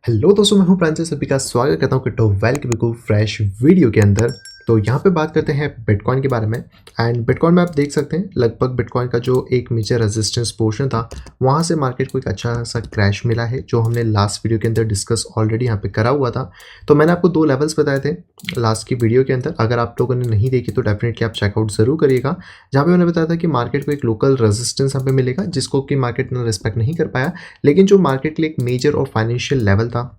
Hello दोस्तों, मैं हूं प्रांजल, सभी का स्वागत करता हूं क्रिप्टो वेल के बिल्कुल फ्रेश वीडियो के अंदर। तो यहाँ पे बात करते हैं बिटकॉइन के बारे में। एंड बिटकॉइन में आप देख सकते हैं लगभग बिटकॉइन का जो एक मेजर रेजिस्टेंस पोर्शन था वहाँ से मार्केट को एक अच्छा सा क्रैश मिला है, जो हमने लास्ट वीडियो के अंदर डिस्कस ऑलरेडी यहाँ पे करा हुआ था। तो मैंने आपको दो लेवल्स बताए थे लास्ट की वीडियो के अंदर। अगर आप लोगों ने नहीं देखी तो डेफिनेटली आप चेकआउट ज़रूर करिएगा। जहाँ पे मैंने बताया था कि मार्केट को एक लोकल रेजिस्टेंस यहाँ पे मिलेगा जिसको कि मार्केट ने रिस्पेक्ट नहीं कर पाया, लेकिन जो मार्केट के लिए एक मेजर और फाइनेंशियल लेवल था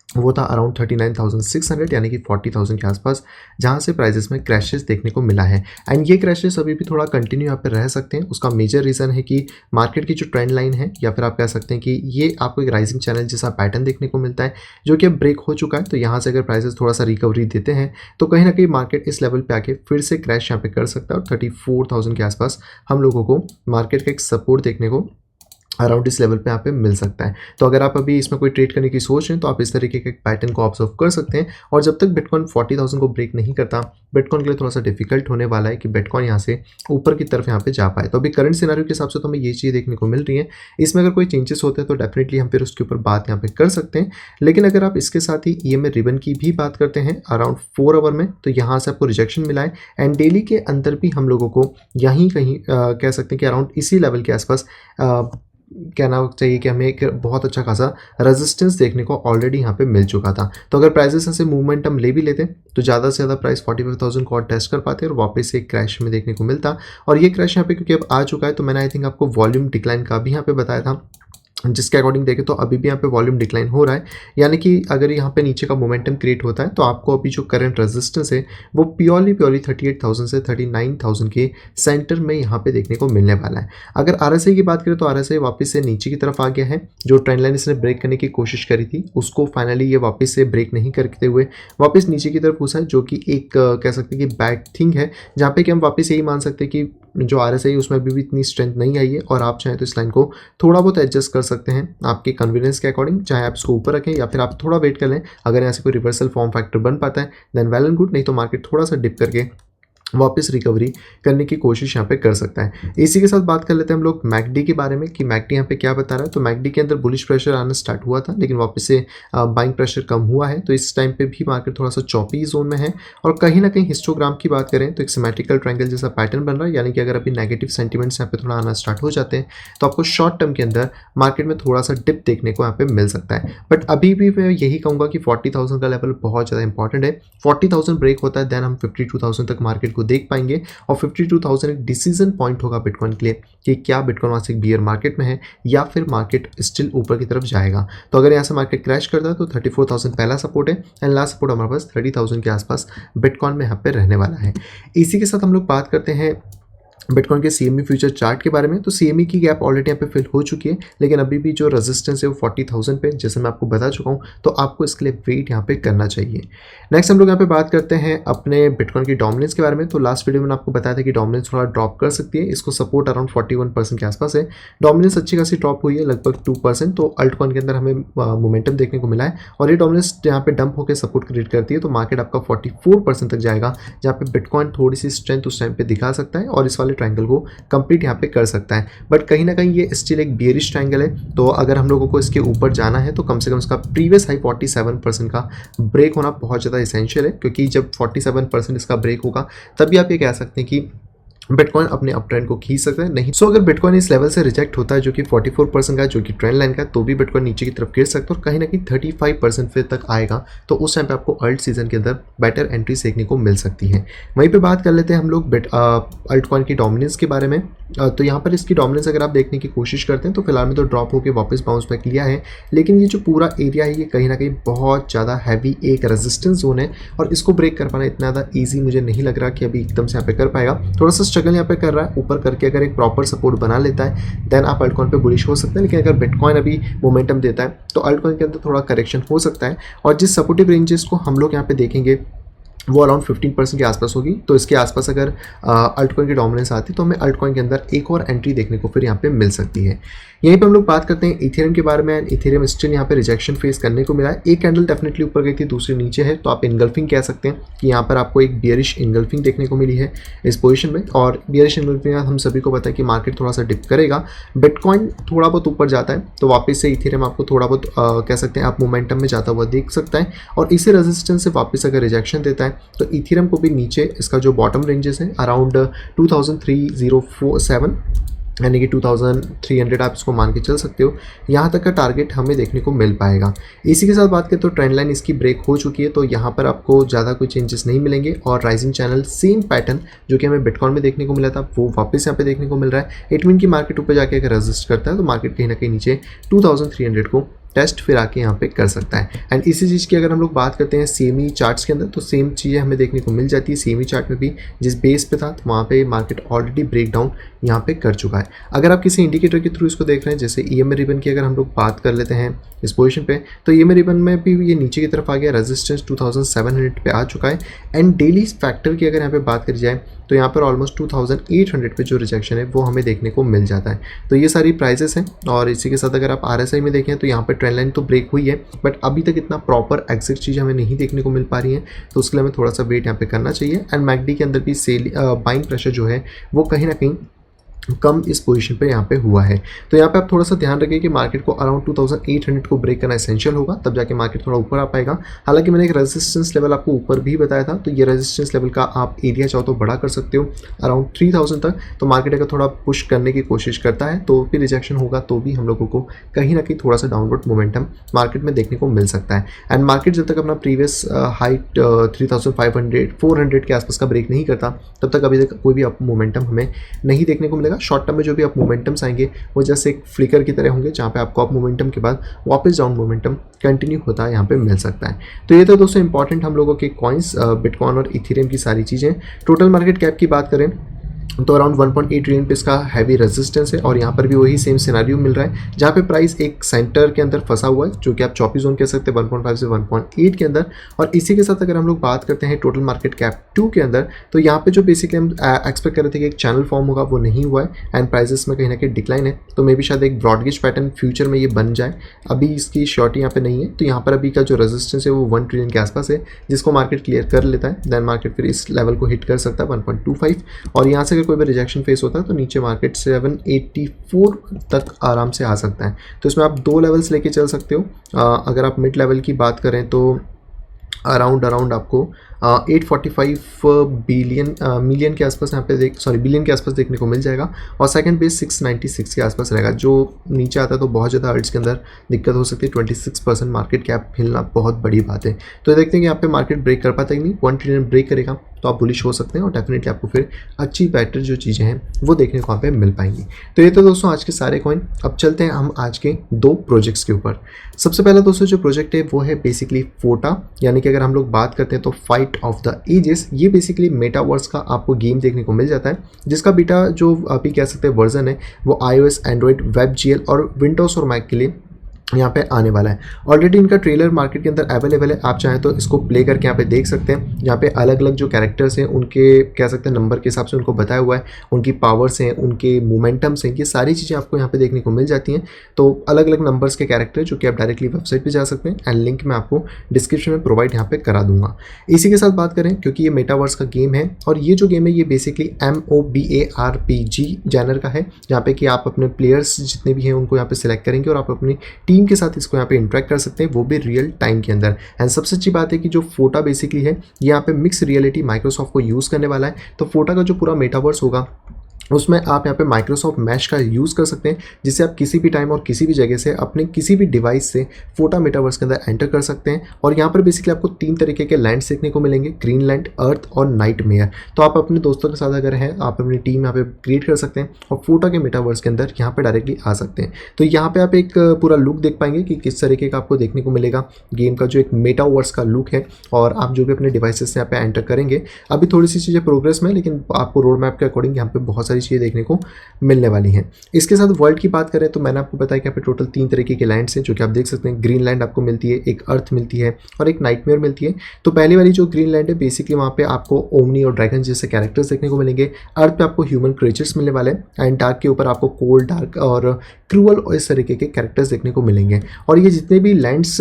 वो था अराउंड 39,600 यानी कि 40,000 के आसपास, जहाँ से प्राइजेस में क्रैशेस देखने को मिला है। एंड ये क्रैशेस अभी भी थोड़ा कंटिन्यू यहाँ पे रह सकते हैं। उसका मेजर रीज़न है कि मार्केट की जो ट्रेंड लाइन है, या फिर आप कह सकते हैं कि ये आपको एक राइजिंग चैनल जैसा पैटर्न देखने को मिलता है जो कि अब ब्रेक हो चुका है। तो यहाँ से अगर प्राइजेस थोड़ा सा रिकवरी देते हैं तो कहीं ना कहीं मार्केट इस लेवल पर आके फिर से क्रैश यहाँ पे कर सकता है और 34,000 के आसपास हम लोगों को मार्केट का एक सपोर्ट देखने को अराउंड इस लेवल पे यहाँ पे मिल सकता है। तो अगर आप अभी इसमें कोई ट्रेड करने की सोच रहे हैं तो आप इस तरीके के पैटर्न को ऑब्जर्व कर सकते हैं। और जब तक बिटकॉइन 40,000 को ब्रेक नहीं करता, बिटकॉइन के लिए थोड़ा सा डिफिकल्ट होने वाला है कि बिटकॉइन यहाँ से ऊपर की तरफ यहाँ पे जा पाए। तो अभी करंट सिनेरियो के हिसाब से तो हमें ये चीज़ देखने को मिल रही है। इसमें अगर कोई चेंजेस होते हैं तो डेफिनेटली हम फिर उसके ऊपर बात यहाँ पे कर सकते हैं। लेकिन अगर आप इसके साथ ही EMA रिबन की भी बात करते हैं अराउंड 4 आवर में, तो यहाँ से आपको रिजेक्शन मिला है। एंड डेली के अंदर भी हम लोगों को यहीं कहीं कह सकते हैं कि अराउंड इसी लेवल के आसपास कहना चाहिए कि हमें एक बहुत अच्छा खासा रेजिस्टेंस देखने को ऑलरेडी यहाँ पे मिल चुका था। तो अगर प्राइजेस से मूवमेंट हम ले भी लेते तो ज़्यादा से ज़्यादा प्राइस 45,000 को और टेस्ट कर पाते और वापस से एक क्रैश में देखने को मिलता। और ये क्रैश यहाँ पे क्योंकि अब आ चुका है, तो मैंने आई थिंक आपको वॉल्यूम डिक्लाइन का भी यहाँ पे बताया था, जिसके अकॉर्डिंग देखें तो अभी भी यहाँ पे वॉल्यूम डिक्लाइन हो रहा है। यानी कि अगर यहाँ पे नीचे का मोमेंटम क्रिएट होता है तो आपको अभी जो करंट रेजिस्टेंस है वो प्योरली 38,000 से 39,000 के सेंटर में यहाँ पे देखने को मिलने वाला है। अगर RSI की बात करें तो RSI वापस से नीचे की तरफ आ गया है। जो ट्रेंड लाइन इसने ब्रेक करने की कोशिश करी थी उसको फाइनली ये वापस से ब्रेक नहीं करते हुए वापस नीचे की तरफ घुसा है, जो कि एक कह सकते हैं कि बैड थिंग है, जहाँ पे कि हम वापस यही मान सकते हैं कि जो RSI उसमें अभी भी इतनी स्ट्रेंथ नहीं आई है। और आप चाहें तो इस लाइन को थोड़ा बहुत एडजस्ट कर सकते हैं आपके कन्वीनियंस के अकॉर्डिंग, चाहे आप इसको ऊपर रखें या फिर आप थोड़ा वेट कर लें। अगर यहाँ से कोई रिवर्सल फॉर्म फैक्टर बन पाता है देन वेल एंड गुड, नहीं तो मार्केट थोड़ा सा डिप करके वापस रिकवरी करने की कोशिश यहाँ पे कर सकता है। इसी के साथ बात कर लेते हैं हम लोग मैकडी के बारे में कि मैकडी यहाँ पे क्या बता रहा है। तो मैकडी के अंदर बुलिश प्रेशर आना स्टार्ट हुआ था, लेकिन वापस से बाइंग प्रेशर कम हुआ है। तो इस टाइम पे भी मार्केट थोड़ा सा चॉपी जोन में है। और कहीं ना कहीं हिस्टोग्राम की बात करें तो एक सिमेट्रिकल ट्रायंगल जैसा पैटर्न बन रहा है। यानी कि अगर अभी नेगेटिव सेंटीमेंट्स यहाँ पे थोड़ा आना स्टार्ट हो जाते हैं तो आपको शॉर्ट टर्म के अंदर मार्केट में थोड़ा सा डिप देखने को यहाँ पे मिल सकता है। बट अभी भी मैं यही कहूँगा कि 40,000 का लेवल बहुत ज़्यादा इंपॉर्टेंट है। 40,000 ब्रेक होता है देन हम 52,000 तक मार्केट को देख पाएंगे। और 52,000 एक डिसीजन पॉइंट होगा बिटकॉइन के लिए कि क्या बिटकॉइन वहाँ से एक बियर मार्केट में है या फिर मार्केट स्टिल ऊपर की तरफ जाएगा। तो अगर यहाँ से मार्केट क्रैश करता है तो 34,000 पहला सपोर्ट है एंड लास्ट सपोर्ट हमारे पास 30,000 के आसपास बिटकॉइन में यहाँ पे रहने वाला है। इसी के साथ हम लोग बात करते हैं बिटकॉइन के CME फ्यूचर चार्ट के बारे में। तो CME की गैप ऑलरेडी यहाँ पे फिल हो चुकी है, लेकिन अभी भी जो रेजिस्टेंस है वो 40,000 पे, जैसे मैं आपको बता चुका हूँ। तो आपको इसके लिए वेट यहाँ पे करना चाहिए। नेक्स्ट हम लोग यहाँ पे बात करते हैं अपने बिटकॉइन की डोमिनेंस के बारे में। तो लास्ट वीडियो में आपको बताया था कि डोमिनेंस थोड़ा ड्रॉप कर सकती है। इसको सपोर्ट अराउंड 41% के आसपास है। डोमिनेंस अच्छी खासी ड्रॉप हुई है, लगभग 2%। तो अल्टकॉइन के अंदर हमें मोमेंटम देखने को मिला है और ये डोमिनेंस यहाँ पे डंप होकर सपोर्ट क्रिएट करती है। तो मार्केट आपका 44% तक जाएगा, जहाँ पे बिटकॉइन थोड़ी सी स्ट्रेंथ उस टाइम पे दिखा सकता है और इस वाले ट्रायंगल को कंप्लीट यहाँ पे कर सकता है। बट कहीं ना कहीं ये स्टिल एक बियरिश ट्रायंगल है। तो अगर हम लोगों को इसके ऊपर जाना है तो कम से कम इसका प्रीवियस हाई 47% का ब्रेक होना बहुत ज़्यादा इसेंशियल है, क्योंकि जब 47% इसका ब्रेक होगा तभी आप ये कह सकते हैं कि बिटकॉइन अपने अप ट्रेंड को खींच सकता है। नहीं अगर बिटकॉइन इस लेवल से रिजेक्ट होता है जो कि 44% का, जो कि ट्रेंड लाइन का, तो भी बिटकॉइन नीचे की तरफ गिर सकता है और कहीं ना कहीं 35% फिर तक आएगा। तो उस टाइम पे आपको अल्ट सीजन के अंदर बेटर एंट्री देखने को मिल सकती है। वहीं पे बात कर लेते हैं हम लोग अल्टकॉइन की डोमिनेंस के बारे में। तो यहाँ पर इसकी डोमिनेंस अगर आप देखने की कोशिश करते हैं तो फिलहाल में तो ड्रॉप होकर वापस बाउंस बैक लिया है, लेकिन ये जो पूरा एरिया है ये कहीं ना कहीं बहुत ज़्यादा हैवी एक रेजिस्टेंस जोन है और इसको ब्रेक कर पाना इतना ज़्यादा ईजी मुझे नहीं लग रहा कि अभी एकदम से यहाँ पे कर पाएगा। थोड़ा सा स्ट्रगल यहाँ पे कर रहा है। ऊपर करके अगर एक प्रॉपर सपोर्ट बना लेता है देन आप अल्टकॉइन पे बुलिश हो सकते हैं। लेकिन अगर बिटकॉइन अभी मोमेंटम देता है तो अल्टकॉइन के अंदर थोड़ा करेक्शन हो सकता है। और जिस सपोर्टिव रेंजेस को हम लोग यहाँ पे देखेंगे वो अराउंड 15% के आसपास होगी। तो इसके आसपास अगर अल्ट कॉइन की डोमिनेंस आती है तो हमें अल्ट कॉइन के अंदर एक और एंट्री देखने को फिर यहाँ पे मिल सकती है। यहीं पे हम लोग बात करते हैं इथेरियम के बारे में। इथेरियम स्टिल यहाँ पे रिजेक्शन फेस करने को मिला है। एक कैंडल डेफिनेटली ऊपर गई थी, दूसरी नीचे है, तो आप इनगल्फिंग कह सकते हैं कि यहाँ पर आपको एक बियरिश इनगल्फिंग देखने को मिली है इस पोजीशन में। और बियरिश इनगल्फिंग हम सभी को पता है कि मार्केट थोड़ा सा डिप करेगा, बिटकॉइन थोड़ा बहुत ऊपर जाता है तो वापस से इथेरियम आपको थोड़ा बहुत कह सकते हैं आप मोमेंटम में जाता हुआ देख सकता है। और इसी रेजिस्टेंस से वापस अगर रिजेक्शन देता है तो इथेरियम को भी नीचे इसका जो बॉटम रेंजेस है अराउंड 2307 यानी कि 2300 आप इसको मान के चल सकते हो, यहाँ तक का टारगेट हमें देखने को मिल पाएगा। इसी के साथ बात करें तो ट्रेंड लाइन इसकी ब्रेक हो चुकी है, तो यहाँ पर आपको ज़्यादा कोई चेंजेस नहीं मिलेंगे। और राइजिंग चैनल सेम पैटर्न जो कि हमें बिटकॉइन में देखने को मिला था वो वापस यहाँ पे देखने को मिल रहा है। इट मीन की मार्केट ऊपर जाके अगर रेजिस्ट करता है तो मार्केट कहीं ना कहीं नीचे 2300 को टेस्ट फिर आके यहाँ पे कर सकता है। एंड इसी चीज़ की अगर हम लोग बात करते हैं सेमी चार्ट्स के अंदर तो सेम चीज़ें हमें देखने को मिल जाती है। सेमी चार्ट में भी जिस बेस पे था तो वहाँ पे मार्केट ऑलरेडी ब्रेक डाउन यहाँ पे कर चुका है। अगर आप किसी इंडिकेटर के थ्रू इसको देख रहे हैं, जैसे EMA रिबन की अगर हम लोग बात कर लेते हैं इस पोजीशन पे, तो EMA रिबन में भी ये नीचे की तरफ आ गया, रेजिस्टेंस 2700 पे आ चुका है। एंड डेली फैक्टर की अगर यहाँ पे बात करी जाए तो यहाँ पर ऑलमोस्ट 2800 पे जो रिजेक्शन है वो हमें देखने को मिल जाता है। तो ये सारी प्राइजेस हैं। और इसी के साथ अगर आप RSI में देखें तो यहाँ पर ट्रेंड लाइन तो ब्रेक हुई है, बट अभी तक इतना प्रॉपर एग्जैक्ट चीज़ हमें नहीं देखने को मिल पा रही है, तो उसके लिए हमें थोड़ा सा वेट यहाँ पे करना चाहिए। एंड मैकडी के अंदर भी सेल बाइंग प्रेशर जो है वो कहीं ना कहीं कम इस पोजीशन पे यहाँ पे हुआ है। तो यहाँ पे आप थोड़ा सा ध्यान रखिए कि मार्केट को अराउंड 2800 को ब्रेक करना एसेंशियल होगा, तब जाके मार्केट थोड़ा ऊपर आ पाएगा। हालांकि मैंने एक रेजिस्टेंस लेवल आपको ऊपर भी बताया था, तो ये रेजिस्टेंस लेवल का आप एरिया चाहो तो बड़ा कर सकते हो अराउंड 3000 तक। तो मार्केट अगर थोड़ा पुश करने की कोशिश करता है तो भी रिजेक्शन होगा, तो भी हम लोगों को कहीं ना कहीं थोड़ा सा डाउनवर्ड मोमेंटम मार्केट में देखने को मिल सकता है। एंड मार्केट जब तक अपना प्रीवियस हाइट 3500-400 के आसपास का ब्रेक नहीं करता तब तक अभी तक कोई भी अप मोमेंटम हमें नहीं देखने को मिलेगा। शॉर्ट टर्म में जो भी अप मोमेंटम्स आएंगे वो जैसे एक फ्लिकर की तरह होंगे, जहाँ पे आपको अप मोमेंटम के बाद वापस डाउन मोमेंटम कंटिन्यू होता है यहाँ पे मिल सकता है। तो ये तो दोस्तों इंपॉर्टेंट हम लोगों के कॉइन्स बिटकॉइन और इथेरियम की सारी चीज़ें। टोटल मार्केट कैप की बात करें तो अराउंड 1.8 ट्रिलियन पे इसका हैवी रेजिस्टेंस है। और यहाँ पर भी वही सेम सिनेरियो मिल रहा है, जहाँ पे प्राइस एक सेंटर के अंदर फंसा हुआ है, जो कि आप चॉपी जोन कह सकते हैं 1.5 से 1.8 के अंदर। और इसी के साथ अगर हम लोग बात करते हैं टोटल मार्केट कैप 2 के अंदर, तो यहाँ पे जो बेसिकली हम एक्सपेक्ट कर रहे थे कि एक चैनल फॉर्म होगा वो नहीं हुआ है। एंड प्राइजेस में कहीं ना कहीं डिक्लाइन है, तो मे भी शायद एक ब्रॉडगेज पैटर्न फ्यूचर में ये बन जाए। अभी इसकी श्योरिटी यहाँ पे नहीं है। तो यहाँ पर अभी का जो रेजिस्टेंस है वो 1 ट्रिलियन के आसपास है, जिसको मार्केट क्लियर कर लेता है देन मार्केट फिर इस लेवल को हिट कर सकता है 1.25। और यहाँ से अगर कोई भी रिजेक्शन फेस होता है तो नीचे मार्केट 784 तक आराम से आ सकता है। तो इसमें आप 2 लेवल्स लेके चल सकते हो। अगर आप मिड लेवल की बात करें तो अराउंड आपको 845 मिलियन के आसपास यहाँ पे बिलियन के आसपास देखने को मिल जाएगा। और सेकंड बेस 696 के आसपास रहेगा। जो नीचे आता है तो बहुत ज़्यादा अर्ट्स के अंदर दिक्कत हो सकती है। 26% मार्केट कैप हिलना बहुत बड़ी बात है। तो देखते हैं कि यहाँ पे मार्केट ब्रेक कर पाता है कि नहीं। 1 ट्रिलियन ब्रेक करेगा तो आप बुलिश हो सकते हैं और डेफिनेटली आपको फिर अच्छी बेटर जो चीज़ें हैं वो देखने को वहाँ पे मिल पाएंगी। तो ये तो दोस्तों आज के सारे कॉइन। अब चलते हैं हम आज के 2 प्रोजेक्ट्स के ऊपर। सबसे पहला दोस्तों जो प्रोजेक्ट है वो है बेसिकली फोटा, यानी कि अगर हम लोग बात करते हैं तो फाइट ऑफ द एजेस। ये बेसिकली मेटावर्स का आपको गेम देखने को मिल जाता है, जिसका बीटा जो आप ही कह सकते हैं वर्जन है वो iOS, एंड्रॉइड, WebGL और विंडोज़ और मैक के लिए यहाँ पे आने वाला है। ऑलरेडी इनका ट्रेलर मार्केट के अंदर अवेलेबल है, आप चाहें तो इसको प्ले करके यहाँ पे देख सकते हैं। यहाँ पे अलग अलग जो कैरेक्टर्स हैं उनके कह सकते हैं नंबर के हिसाब से उनको बताया हुआ है, उनकी पावर्स हैं, उनके मोमेंटम्स हैं, ये सारी चीज़ें आपको यहाँ पे देखने को मिल जाती हैं। तो अलग अलग नंबर्स के कैरेक्टर जो कि आप डायरेक्टली वेबसाइट पर जा सकते हैं एंड लिंक मैं आपको डिस्क्रिप्शन में प्रोवाइड यहाँ पे करा दूंगा। इसी के साथ बात करें, क्योंकि ये मेटावर्स का गेम है और ये जो गेम है ये बेसिकली MOBARPG जैनर का है, जहाँ पे कि आप अपने प्लेयर्स जितने भी हैं उनको यहाँ पे सिलेक्ट करेंगे और आप अपनी टीम के साथ इसको यहाँ पे इंटरेक्ट कर सकते हैं, वो भी रियल टाइम के अंदर। एंड सबसे अच्छी बात है कि जो फोटा बेसिकली है ये यहाँ पे मिक्स रियलिटी माइक्रोसॉफ्ट को यूज़ करने वाला है। तो फोटा का जो पूरा मेटावर्स होगा उसमें आप यहाँ पे माइक्रोसॉफ्ट मैश का यूज़ कर सकते हैं, जिससे आप किसी भी टाइम और किसी भी जगह से अपने किसी भी डिवाइस से फोटा मेटावर्स के अंदर एंटर कर सकते हैं। और यहाँ पर बेसिकली आपको 3 तरीके के लैंड्स देखने को मिलेंगे, ग्रीन लैंड, अर्थ और नाइट मेयर। तो आप अपने दोस्तों के साथ अगर हैं आप अपनी टीम यहाँ पे क्रिएट कर सकते हैं और फोटा के मेटावर्स के अंदर यहाँ पर डायरेक्टली आ सकते हैं। तो यहाँ पर आप एक पूरा लुक देख पाएंगे कि किस तरीके का आपको देखने को मिलेगा गेम का जो एक मेटावर्स का लुक है। और आप जो भी अपने डिवाइसेस से यहाँ पे एंटर करेंगे, अभी थोड़ी सी चीज़ें प्रोग्रेस में, लेकिन आपको रोड मैप के अकॉर्डिंग यहाँ पे बहुत सारी सारी चीज़ें देखने को मिलने वाली हैं। इसके साथ वर्ल्ड की बात करें तो मैंने आपको बताया कि यहाँ पे टोटल 3 तरीके के लैंड्स हैं जो कि आप देख सकते हैं। ग्रीन लैंड आपको मिलती है, एक अर्थ मिलती है और एक नाइटमेयर मिलती है। तो पहली वाली जो ग्रीन लैंड है बेसिकली वहाँ पे आपको ओमनी और ड्रैगन जैसे कैरेक्टर्स देखने को मिलेंगे। अर्थ पे आपको ह्यूमन क्रिएचर्स मिलने वाले हैं एंड डार्क के ऊपर आपको कोल्ड, डार्क और क्रूअल और इस तरीके के कैरेक्टर्स देखने को मिलेंगे। और ये जितने भी लैंड्स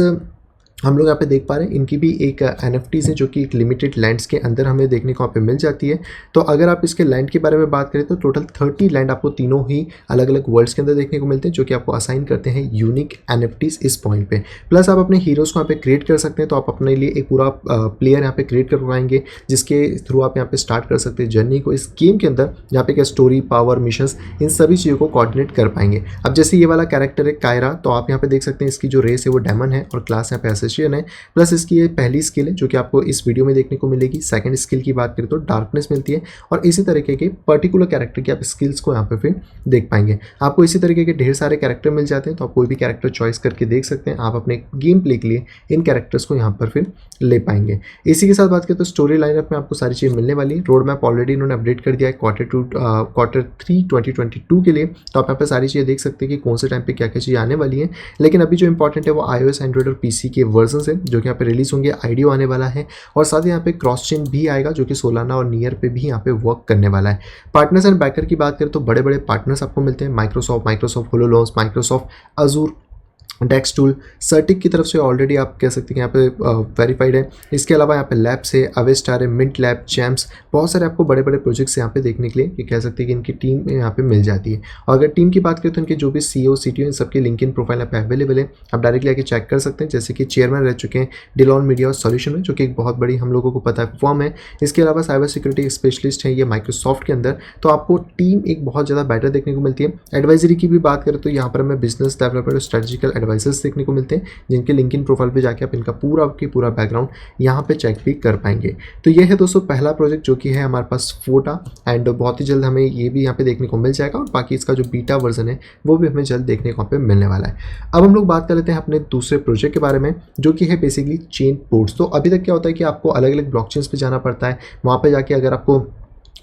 हम लोग यहाँ पे देख पा रहे हैं इनकी भी एक NFTs है जो कि एक लिमिटेड लैंड्स के अंदर हमें देखने को यहाँ पे मिल जाती है। तो अगर आप इसके लैंड के बारे में बात करें तो टोटल 30 लैंड आपको तीनों ही अलग अलग वर्ल्ड्स के अंदर देखने को मिलते हैं जो कि आपको असाइन करते हैं यूनिक NFTs इस पॉइंट पे। प्लस आप अपने हीरोज़ को यहाँ पे क्रिएट कर सकते हैं। तो आप अपने लिए एक पूरा प्लेयर यहाँ पे क्रिएट कर पाएंगे जिसके थ्रू आप यहाँ पे स्टार्ट कर सकते हैं जर्नी को इस गेम के अंदर, यहाँ पे क्या स्टोरी, पावर, मिशंस, इन सभी चीज़ों को कोऑर्डिनेट कर पाएंगे। अब जैसे ये वाला कैरेक्टर है कायरा, तो आप यहाँ पे देख सकते हैं इसकी जो रेस है वो डायमंड है और क्लास यहाँ पे एसेसियन है। प्लस इसकी ये पहली स्किल है जो कि आपको इस वीडियो में देखने को मिलेगी। सेकंड स्किल की बात करें तो डार्कनेस मिलती है और इसी तरीके के पर्टिकुलर कैरेक्टर की आप स्किल्स को यहाँ पे फिर देख पाएंगे। आपको इसी तरीके के ढेर सारे कैरेक्टर मिल जाते हैं तो आप कोई भी कैरेक्टर चॉइस करके देख सकते हैं। आप अपने गेम प्ले के लिए इन कैरेक्टर्स को यहाँ पर फिर ले पाएंगे। इसी के साथ बात करें तो स्टोरी लाइनअप में आपको सारी चीज़ मिलने वाली है। रोड मैप ऑलरेडी इन्होंने अपडेट कर दिया है Q3 2022 के लिए। तो आप यहाँ पर सारी चीज़ें देख सकते हैं कि कौन से टाइम पे क्या क्या चीज़ें आने वाली हैं। लेकिन अभी जो इंपॉर्टेंट है वो iOS, एंड्रॉइड और PC के वर्जन है जो कि यहाँ पे रिलीज होंगे। आईडियो आने वाला है और साथ ही यहाँ पे क्रॉस चेन भी आएगा जो कि सोलाना और नियर पे भी यहाँ पे वर्क करने वाला है। पार्टनर्स एंड बैकर की बात करें तो बड़े बड़े पार्टनर्स आपको मिलते हैं। माइक्रोसॉफ्ट होलोलॉन्स, माइक्रोसॉफ्ट अजूर, डेक्स टूल, सर्टिक की तरफ से ऑलरेडी आप कह सकते हैं यहाँ पे वेरीफाइड है। इसके अलावा यहाँ पे लैब्स है, अवेस्टार है, मिंट लैब, जैम्स, बहुत सारे आपको बड़े बड़े प्रोजेक्ट्स यहाँ पे देखने के लिए ये कह सकते हैं कि इनकी टीम यहाँ पे मिल जाती है। और अगर टीम की बात करें तो इनके जो भी CEO, CTO इन सबकी लिंक्डइन प्रोफाइल यहाँ पे अवेलेबल है। आप डायरेक्टली आके चेक कर सकते हैं। जैसे कि चेयरमैन रह चुके हैं डिलॉन मीडिया और सॉल्यूशन में जो कि एक बहुत बड़ी हम लोगों को पता है फॉर्म है। इसके अलावा साइबर सिक्योरिटी स्पेशलिस्ट है ये माइक्रोसॉफ्ट के अंदर। तो आपको टीम एक बहुत ज़्यादा बेटर देखने को मिलती है। एडवाइजरी की भी बात करें तो यहाँ पर हमें बिजनेस डेवलपमेंट और स्ट्रेटेजिकल एडवाइजर्स देखने को मिलते हैं जिनके लिंक्डइन प्रोफाइल पे जाके आप इनका पूरा बैकग्राउंड यहाँ पे चेक भी कर पाएंगे। तो ये है दोस्तों पहला प्रोजेक्ट जो कि है हमारे पास फोटा एंड बहुत ही जल्द हमें ये भी यहाँ पे देखने को मिल जाएगा और बाकी इसका जो बीटा वर्जन है वो भी हमें जल्द देखने को यहाँ पे मिलने वाला है। अब हम लोग बात कर लेते हैं अपने दूसरे प्रोजेक्ट के बारे में जो कि है बेसिकली चेन पोर्ट्स। तो अभी तक क्या होता है कि आपको अलग अलग ब्लॉकचेन्स पे जाना पड़ता है। वहाँ पे जाके अगर आपको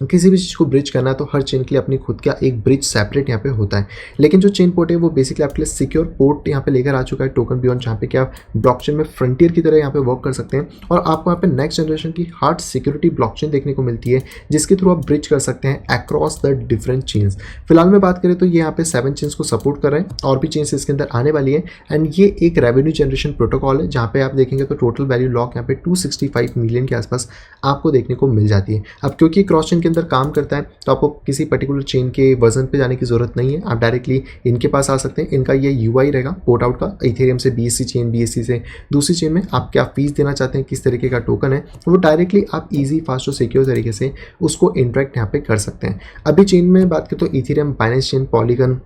किसी भी चीज़ को ब्रिज करना है तो हर चेन के लिए अपनी खुद का एक ब्रिज सेपरेट यहाँ पे होता है। लेकिन जो चेन पोर्ट है वो बेसिकली आपके लिए सिक्योर पोर्ट यहाँ पे लेकर आ चुका है टोकन बियॉन्ड, जहाँ पे कि आप ब्लॉकचेन में फ्रंटियर की तरह यहाँ पे वर्क कर सकते हैं और आपको यहाँ पे नेक्स्ट जनरेशन की हार्ड सिक्योरिटी ब्लॉकचेन देखने को मिलती है जिसके थ्रू आप ब्रिज कर सकते हैं अक्रॉस द डिफरेंट चेन्स। फिलहाल में बात करें तो ये यहाँ पे 7 चेन्स को सपोर्ट कर रहे हैं और भी चेन्स इसके अंदर आने वाली है। एंड ये एक रेवेन्यू जनरेशन प्रोटोकॉल है जहाँ पे आप देखेंगे तो टोटल वैल्यू लॉक यहाँ पे 265 मिलियन के आसपास आपको देखने को मिल जाती है। अब क्योंकि क्रॉस चेन के अंदर काम करता है तो आपको किसी पर्टिकुलर चेन के वर्जन पे जाने की जरूरत नहीं है। आप डायरेक्टली इनके पास आ सकते हैं। इनका ये UI रहेगा पोर्ट आउट का। इथेरियम से BSC चेन, BSC से दूसरी चेन में आप क्या फीस देना चाहते हैं, किस तरीके का टोकन है, वो डायरेक्टली आप इजी, फास्ट और सिक्योर तरीके से उसको इंटरेक्ट यहाँ पे कर सकते हैं। अभी चेन में बात करें तो Ethereum, Binance chain, Polygon,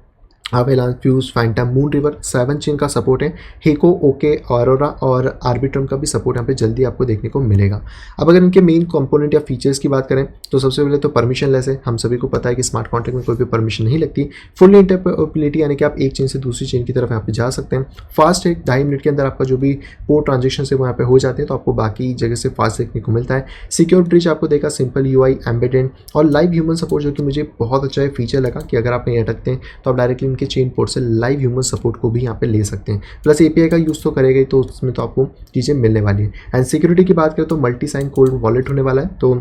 Avalanche, Fuse, Fantom, Moonriver, 7 chain का सपोर्ट है। हेको, ओके, ऑरोरा और आर्बिट्रम का भी सपोर्ट यहाँ पे जल्दी आपको देखने को मिलेगा। अब अगर इनके मेन कंपोनेंट या फीचर्स की बात करें तो सबसे पहले तो परमिशन लेस है। हम सभी को पता है कि स्मार्ट कॉन्ट्रैक्ट में कोई भी परमिशन नहीं लगती। फुल इंटरऑपरेबिलिटी यानी कि आप एक चेन से दूसरी चेन की तरफ यहाँ पे जा सकते हैं। फास्ट है, 2.5 मिनट के अंदर आपका जो भी पोर्ट ट्रांजेक्शन है वो यहाँ पे हो जाते हैं तो आपको बाकी जगह से फास्ट देखने को मिलता है। सिक्योर ब्रिज आपको देगा, सिंपल UI, एम्बेडेड और लाइव ह्यूमन सपोर्ट जो कि मुझे बहुत अच्छा फीचर लगा कि अगर आप कहीं अटकते हैं तो आप डायरेक्टली के चेन पोर्ट से लाइव ह्यूमन सपोर्ट को भी यहाँ पे ले सकते हैं। प्लस API का यूज़ तो करेगा ही तो उसमें तो आपको चीज़ें मिलने वाली है। एंड सिक्योरिटी की बात करें तो मल्टी साइन कोल्ड वॉलेट होने वाला है तो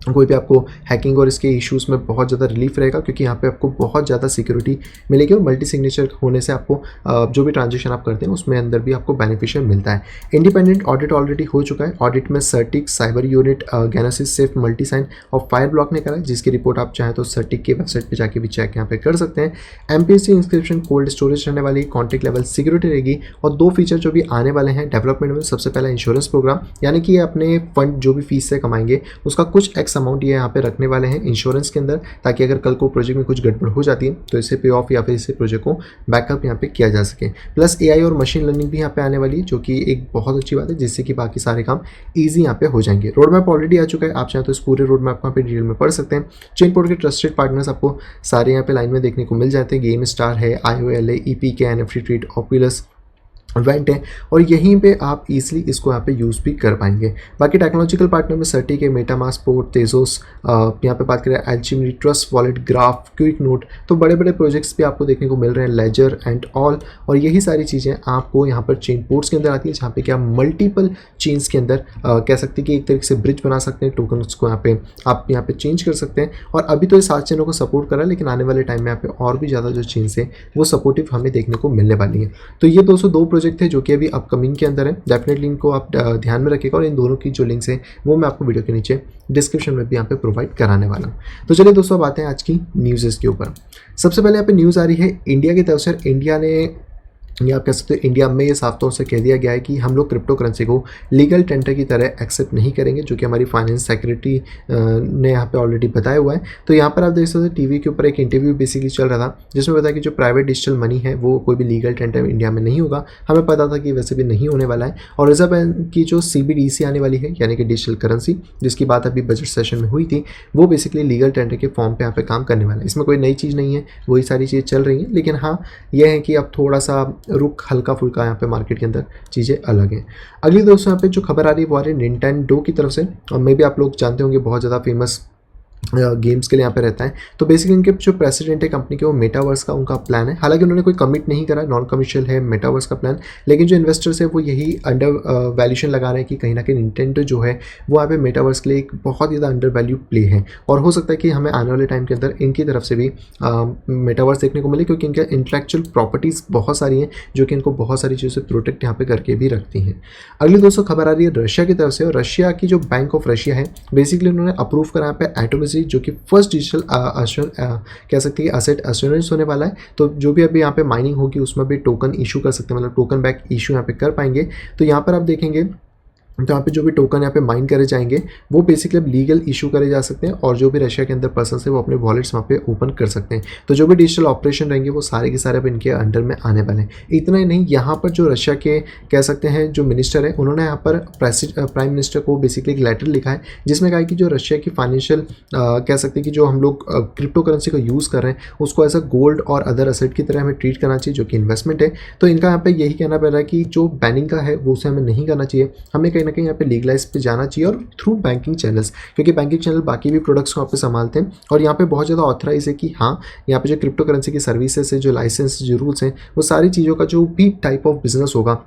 कोई भी आपको हैकिंग और इसके इश्यूज़ में बहुत ज़्यादा रिलीफ रहेगा क्योंकि यहाँ पे आपको बहुत ज़्यादा सिक्योरिटी मिलेगी और मल्टी सिग्नेचर होने से आपको जो भी ट्रांजेक्शन आप करते हैं उसमें अंदर भी आपको बेनिफिशियल मिलता है। इंडिपेंडेंट ऑडिट ऑलरेडी हो चुका है। ऑडिट में CertiK, Cyber Unit, Genesis, safe, multi sign और फायर ब्लॉक ने करा है जिसकी रिपोर्ट आप चाहें तो सर्टिक के वेबसाइट पर जाके भी चेक यहाँ पे कर सकते हैं। MPC इंस्क्रिप्शन, कोल्ड स्टोरेज रहने वाली, कॉन्टैक्ट लेवल सिक्योरिटी रहेगी और 2 फीचर जो भी आने वाले हैं डेवलपमेंट में। सबसे पहला इंश्योरेंस प्रोग्राम यानी कि अपने फंड जो भी फीस से कमाएंगे उसका कुछ एक्स अमाउंट ये यहाँ पे रखने वाले हैं इंश्योरेंस के अंदर ताकि अगर कल को प्रोजेक्ट में कुछ गड़बड़ हो जाती है तो इसे पे ऑफ या फिर इसे प्रोजेक्ट को बैकअप यहाँ पे किया जा सके। प्लस AI और मशीन लर्निंग भी यहाँ पे आने वाली है जो कि एक बहुत अच्छी बात है जिससे कि बाकी सारे काम ईजी यहाँ पे हो जाएंगे। रोड मैप ऑलरेडी आ चुका है। आप चाहें तो इस पूरे रोड मैप को यहाँ पे डिटेल में पढ़ सकते हैं। चेन पोर्ट के ट्रस्टेड पार्टनर्स आपको सारे यहाँ पे लाइन में देखने को मिल जाते हैं। गेम स्टार है, IOL है, EPK, NFT ट्रीट, ओपुलस, वेंट है और यहीं पे आप इजीली इसको यहाँ पे यूज़ भी कर पाएंगे। बाकी टेक्नोलॉजिकल पार्टनर में सर्टी के, मेटामास्क, पोर्ट, तेजोस, यहाँ पे बात करें एल्चिमनी, Trust Wallet, Graph, QuickNode, तो बड़े बड़े प्रोजेक्ट्स भी आपको देखने को मिल रहे हैं, लेजर एंड ऑल। और यही सारी चीज़ें आपको यहाँ पर चेन पोर्ट्स के अंदर आती है, जहाँ पे कि आप मल्टीपल चेन्स के अंदर कह सकते हैं कि एक तरीके से ब्रिज बना सकते हैं, टोकन्स को यहाँ पे आप यहाँ पे चेंज कर सकते हैं। और अभी तो ये 7 चेनों को सपोर्ट कर रहा है, लेकिन आने वाले टाइम में यहाँ पे और भी ज़्यादा जो चेन्स है वो सपोर्टिव हमें देखने को मिलने वाली है। तो ये 202 प्रोजेक्ट थे जो कि अभी अपकमिंग के अंदर है। डेफिनेटली इनको आप ध्यान में रखिएगा और इन दोनों की जो लिंक्स है वो मैं आपको वीडियो के नीचे डिस्क्रिप्शन में भी यहाँ पे प्रोवाइड कराने वाला हूँ। तो चलिए दोस्तों, अब आते हैं आज की न्यूज़ के ऊपर। सबसे पहले यहाँ पे न्यूज़ आ रही है इंडिया की तरफ से। इंडिया ने, ये आप कह सकते हो, इंडिया में ये साफ तौर से कह दिया गया है कि हम लोग क्रिप्टो करेंसी को लीगल टेंडर की तरह एक्सेप्ट नहीं करेंगे, जो कि हमारी फाइनेंस सेक्रेटरी ने यहाँ पे ऑलरेडी बताया हुआ है। तो यहाँ पर आप देख सकते हैं टीवी के ऊपर एक इंटरव्यू बेसिकली चल रहा था, जिसमें बताया कि जो प्राइवेट डिजिटल मनी है वो कोई भी लीगल टेंडर इंडिया में नहीं होगा। हमें पता था कि वैसे भी नहीं होने वाला है। और रिजर्व बैंक की जो CBDC आने वाली है, यानी कि डिजिटल करेंसी, जिसकी बात अभी बजट सेशन में हुई थी, वो बेसिकली लीगल टेंडर के फॉर्म पर यहाँ पे काम करने वाला है। इसमें कोई नई चीज़ नहीं है, वही सारी चीज़ चल रही हैं। लेकिन हाँ, यह है कि अब थोड़ा सा रुक हल्का फुल्का यहाँ पे मार्केट के अंदर चीज़ें अलग हैं। अगली दोस्तों यहाँ पे जो खबर आ रही है वो आ रही है निंटेंडो की तरफ से। और मे भी आप लोग जानते होंगे, बहुत ज़्यादा फेमस गेम्स के लिए यहाँ पे रहता है। तो बेसिकली इनके जो प्रेसिडेंट है कंपनी के, वो मेटावर्स का उनका प्लान है। हालांकि उन्होंने कोई कमिट नहीं करा, नॉन कमर्शियल है मेटावर्स का प्लान, लेकिन जो इन्वेस्टर्स है वो यही अंडर वैल्यूशन लगा रहे हैं कि कहीं ना कहीं निंटेंडो जो है वो यहाँ पे मेटावर्स के लिए एक बहुत ज़्यादा अंडर वैल्यू प्ले है। और हो सकता है कि हमें आने वाले टाइम के अंदर इनकी तरफ से भी मेटावर्स देखने को मिले, क्योंकि इनके इंटेलेक्चुअल प्रॉपर्टीज़ बहुत सारी हैं जो कि इनको बहुत सारी चीज़ों से प्रोटेक्ट यहाँ पे करके भी रखती हैं। अगली दोस्तों खबर आ रही है रशिया की तरफ से। और रशिया की जो बैंक ऑफ रशिया है, बेसिकली उन्होंने अप्रूव करा यहाँ पे एटोमिसी, जो कि फर्स्ट डिजिटल कह सकते हैं कि असेट एश्योरेंस होने वाला है। तो जो भी अभी यहाँ पे माइनिंग होगी उसमें भी टोकन इशू कर सकते हैं, मतलब टोकन बैक इशू यहाँ पे कर पाएंगे। तो यहाँ पर आप देखेंगे तो यहाँ पे जो भी टोकन यहाँ पे माइन करे जाएंगे वो बेसिकली अब लीगल इशू करे जा सकते हैं, और जो भी रशिया के अंदर पर्सन है वो अपने वॉलेट्स वहाँ पे ओपन कर सकते हैं। तो जो भी डिजिटल ऑपरेशन रहेंगे वो सारे के सारे अब इनके अंडर में आने वाले हैं। इतना ही नहीं, यहाँ पर जो रशिया के कह सकते हैं जो मिनिस्टर है, उन्होंने यहाँ पर प्राइम मिनिस्टर को बेसिकली एक लेटर लिखा है, जिसमें कहा है कि जो रशिया की फाइनेंशियल कह सकते हैं कि जो हम लोग क्रिप्टो करेंसी को यूज़ कर रहे हैं उसको एज अ गोल्ड और अदर एसेट की तरह हमें ट्रीट करना चाहिए, जो कि इन्वेस्टमेंट है। तो इनका यहाँ पे यही कहना पड़ रहा है कि जो बैनिंग का है वो उसे हमें नहीं करना चाहिए, हमें कहीं ना कहीं यहाँ पे लीगलाइज पे जाना चाहिए, और थ्रू बैंकिंग चैनल्स, क्योंकि बैंकिंग चैनल बाकी भी प्रोडक्ट्स को यहाँ पे संभालते हैं। और यहाँ पे बहुत ज़्यादा ऑथराइज है कि हाँ, यहाँ पे जो क्रिप्टो करेंसी की सर्विसेज है, जो लाइसेंस, जो रूल्स हैं, वो सारी चीज़ों का जो भी टाइप ऑफ बिजनेस होगा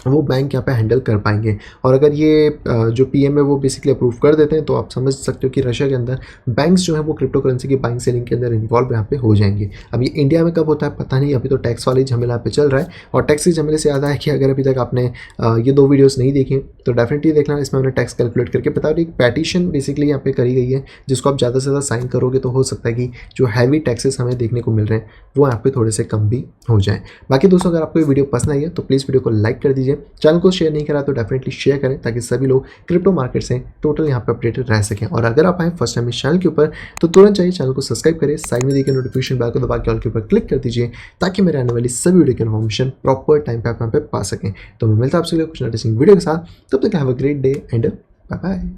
वो बैंक यहाँ पे हैंडल कर पाएंगे। और अगर ये जो PM है वो बेसिकली अप्रूव कर देते हैं, तो आप समझ सकते हो कि रशिया के अंदर बैंक्स जो है वो क्रिप्टो करेंसी की बाइंग सेलिंग के अंदर इन्वॉल्व यहाँ पे हो जाएंगे। अब ये इंडिया में कब होता है पता नहीं, अभी तो टैक्स वाली झमेला पे चल रहा है। और टैक्स के झमेले से याद है कि अगर अभी तक आपने ये 2 वीडियोज़ नहीं देखी तो डेफिनेटली देख लेना। इसमें हमने टैक्स कैलकुलेट करके बता रही, एक पैटिशन बेसिकली यहाँ पे करी गई है, जिसको आप ज़्यादा से ज़्यादा साइन करोगे तो हो सकता है कि जो हैवी टैक्सेस हमें देखने को मिल रहे हैं वो यहाँ पे थोड़े से कम भी हो जाए। बाकी दोस्तों, अगर आपको ये वीडियो पसंद आई है तो प्लीज़ वीडियो को लाइक कर दीजिए, चैनल को शेयर नहीं करा तो डेफिनेटली शेयर करें, ताकि सभी लोग क्रिप्टो मार्केट से टोटल यहाँ पे अपडेटेड रह सकें। और अगर आप आए फर्स्ट टाइम इस चैनल के ऊपर तो तुरंत चाहिए चैनल को सब्सक्राइब करें, साइड में देखिए नोटिफिकेशन बेल को दबा के ऑल के ऊपर क्लिक कर दीजिए, ताकि मेरे आने वाली सभी वीडियो की इन्फॉर्मेशन प्रॉपर टाइम पे आप यहाँ पे पा सकें। तो मैं मिलता हूं आपसे कुछ इंटरेस्टिंग वीडियो के साथ, तब तक have a great day and bye bye.